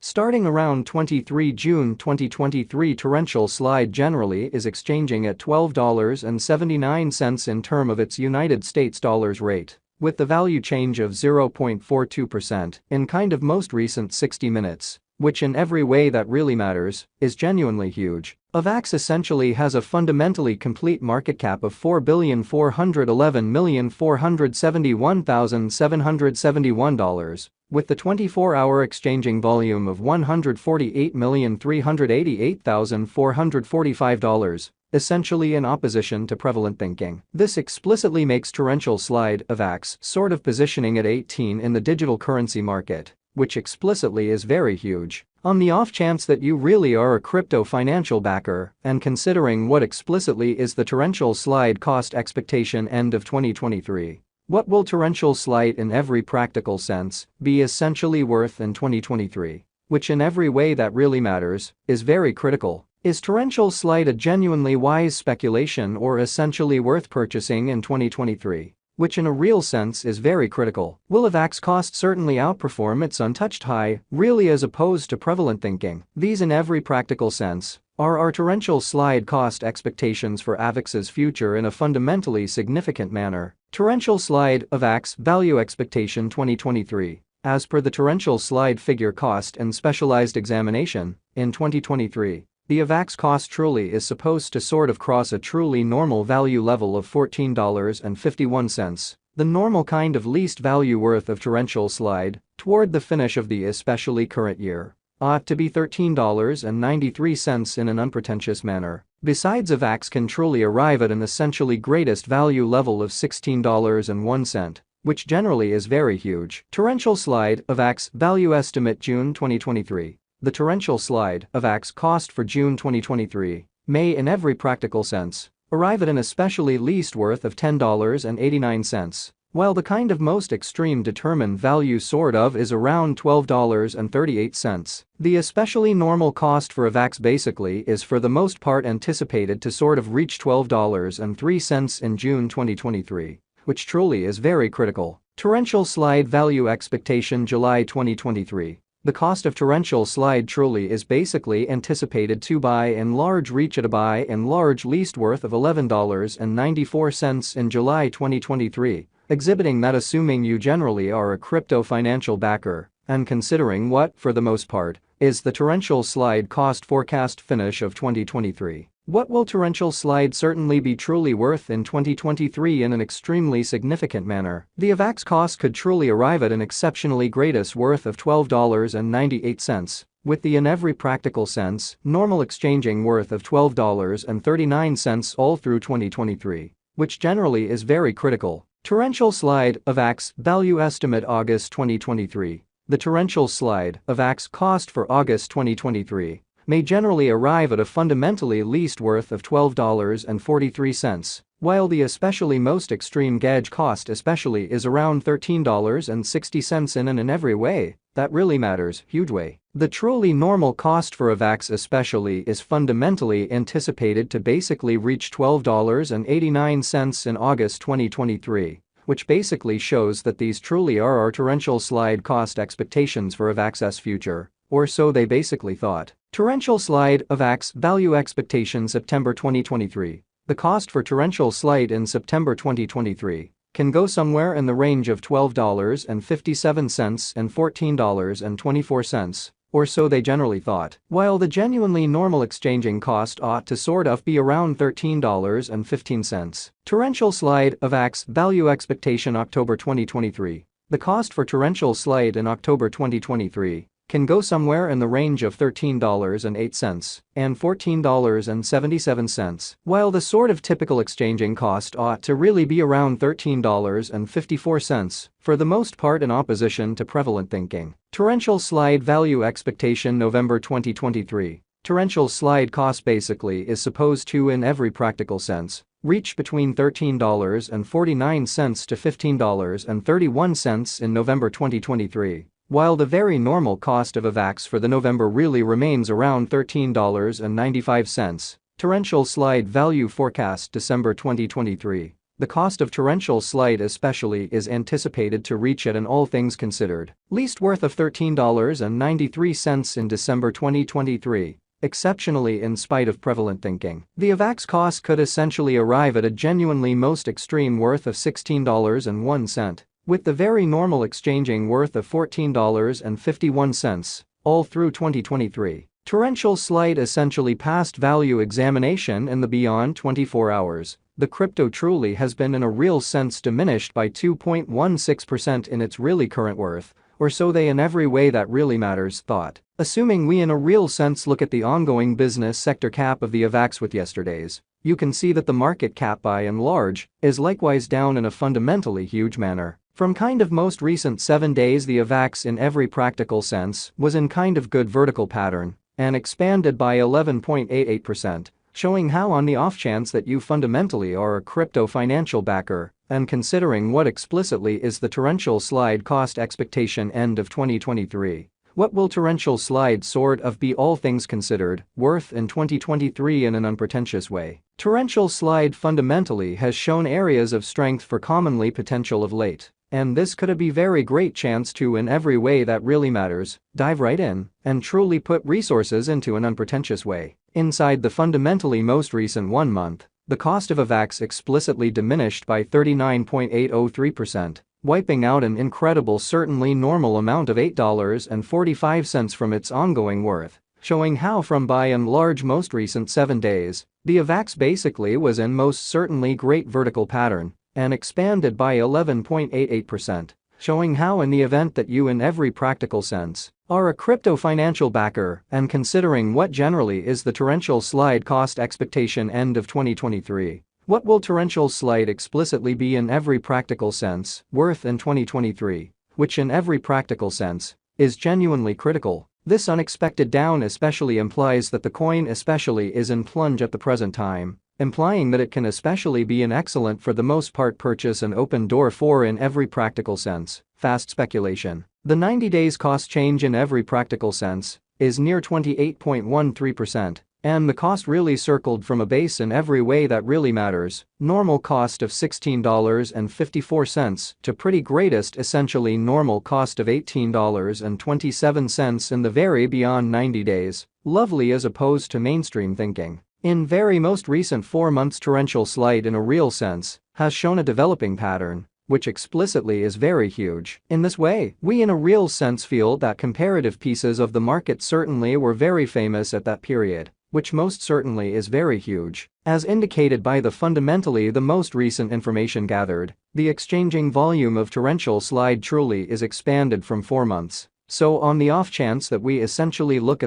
Starting around 23 June 2023, torrential slide generally is exchanging at $12.79 in term of its United States dollars rate, with the value change of 0.42% in kind of most recent 60 minutes, which in every way that really matters, is genuinely huge. Avax essentially has a fundamentally complete market cap of $4,411,471,771, with the 24-hour exchanging volume of $148,388,445, essentially in opposition to prevalent thinking. This explicitly makes torrential slide Avax sort of positioning at 18 in the digital currency market, which explicitly is very huge. On the off chance that you really are a crypto financial backer, and considering what explicitly is the torrential slide cost expectation end of 2023, what will torrential slide in every practical sense be essentially worth in 2023? Which in every way that really matters is very critical. Is torrential slide a genuinely wise speculation or essentially worth purchasing in 2023? Which in a real sense is very critical. Will Avax cost certainly outperform its untouched high, really, as opposed to prevalent thinking? These in every practical sense are our torrential slide cost expectations for Avax's future in a fundamentally significant manner. Torrential slide Avax value expectation 2023. As per the torrential slide figure cost and specialized examination, in 2023, the Avax cost truly is supposed to sort of cross a truly normal value level of $14.51, the normal kind of least value worth of torrential slide, toward the finish of the especially current year, ought to be $13.93 in an unpretentious manner. Besides, Avax can truly arrive at an essentially greatest value level of $16.01, which generally is very huge. Torrential slide Avax value estimate June 2023. The torrential slide Avax cost for June 2023 may, in every practical sense, arrive at an especially least worth of $10.89, while the kind of most extreme determined value sort of is around $12.38. The especially normal cost for Avax basically is for the most part anticipated to sort of reach $12.03 in June 2023, which truly is very critical. Torrential slide value expectation July 2023. The cost of torrential slide truly is basically anticipated to by and large reach at a by and large least worth of $11.94 in July 2023, exhibiting that assuming you generally are a crypto financial backer, and considering what, for the most part, is the torrential slide cost forecast finish of 2023. What will torrential slide certainly be truly worth in 2023 in an extremely significant manner? The Avax cost could truly arrive at an exceptionally greatest worth of $12.98, with the in every practical sense normal exchanging worth of $12.39 all through 2023, which generally is very critical. Torrential slide Avax value estimate August 2023. The torrential slide Avax cost for August 2023 may generally arrive at a fundamentally least worth of $12.43, while the especially most extreme gauge cost especially is around $13.60 in and in every way that really matters, huge way. The truly normal cost for Avax especially is fundamentally anticipated to basically reach $12.89 in August 2023, which basically shows that these truly are our torrential slide cost expectations for Avax's future, or so they basically thought. Torrential slide Avax value expectation September 2023. The cost for torrential slide in September 2023 can go somewhere in the range of $12.57 and $14.24, or so they generally thought, while the genuinely normal exchanging cost ought to sort of be around $13.15. Torrential slide Avax value expectation October 2023. The cost for torrential slide in October 2023 can go somewhere in the range of $13.08 and $14.77, while the sort of typical exchanging cost ought to really be around $13.54, for the most part in opposition to prevalent thinking. Torrential slide value expectation November 2023. Torrential slide cost basically is supposed to, in every practical sense, reach between $13.49 to $15.31 in November 2023. While the very normal cost of Avax for the November really remains around $13.95, torrential slide value forecast December 2023. the cost of torrential slide especially is anticipated to reach at an all things considered least worth of $13.93 in December 2023. Exceptionally, in spite of prevalent thinking, the Avax cost could essentially arrive at a genuinely most extreme worth of $16.01, with the very normal exchanging worth of $14.51, all through 2023. Torrential slide essentially passed value examination in the beyond 24 hours. The crypto truly has been in a real sense diminished by 2.16% in its really current worth, or so they in every way that really matters thought. Assuming we in a real sense look at the ongoing business sector cap of the Avax with yesterday's, you can see that the market cap by and large is likewise down in a fundamentally huge manner. From kind of most recent 7 days, the Avax in every practical sense was in kind of good vertical pattern and expanded by 11.88%, showing how on the off chance that you fundamentally are a crypto financial backer and considering what explicitly is the torrential slide cost expectation end of 2023. What will torrential slide sort of be all things considered worth in 2023 in an unpretentious way? Torrential slide fundamentally has shown areas of strength for commonly potential of late, and this could be very great chance to in every way that really matters, dive right in and truly put resources into an unpretentious way. Inside the fundamentally most recent 1 month, the cost of Avax explicitly diminished by 39.803%. Wiping out an incredible certainly normal amount of $8.45 from its ongoing worth, showing how from by and large most recent 7 days, the Avax basically was in most certainly great vertical pattern and expanded by 11.88%, showing how in the event that you in every practical sense are a crypto financial backer and considering what generally is the torrential slide cost expectation end of 2023. What will torrential slide explicitly be in every practical sense worth in 2023, which in every practical sense is genuinely critical. This unexpected down especially implies that the coin especially is in plunge at the present time, implying that it can especially be an excellent for the most part purchase and open door for in every practical sense. Fast speculation. The 90 days cost change in every practical sense is near 28.13%. And the cost really circled from a base in every way that really matters, normal cost of $16.54 to pretty greatest essentially normal cost of $18.27 in the very beyond 90 days, lovely as opposed to mainstream thinking. In very most recent 4 months, torrential slide in a real sense has shown a developing pattern, which explicitly is very huge. In this way, we in a real sense feel that comparative pieces of the market certainly were very famous at that period, which most certainly is very huge. As indicated by the fundamentally the most recent information gathered, the exchanging volume of torrential slide truly is expanded from 4 months. So on the off chance that we essentially look at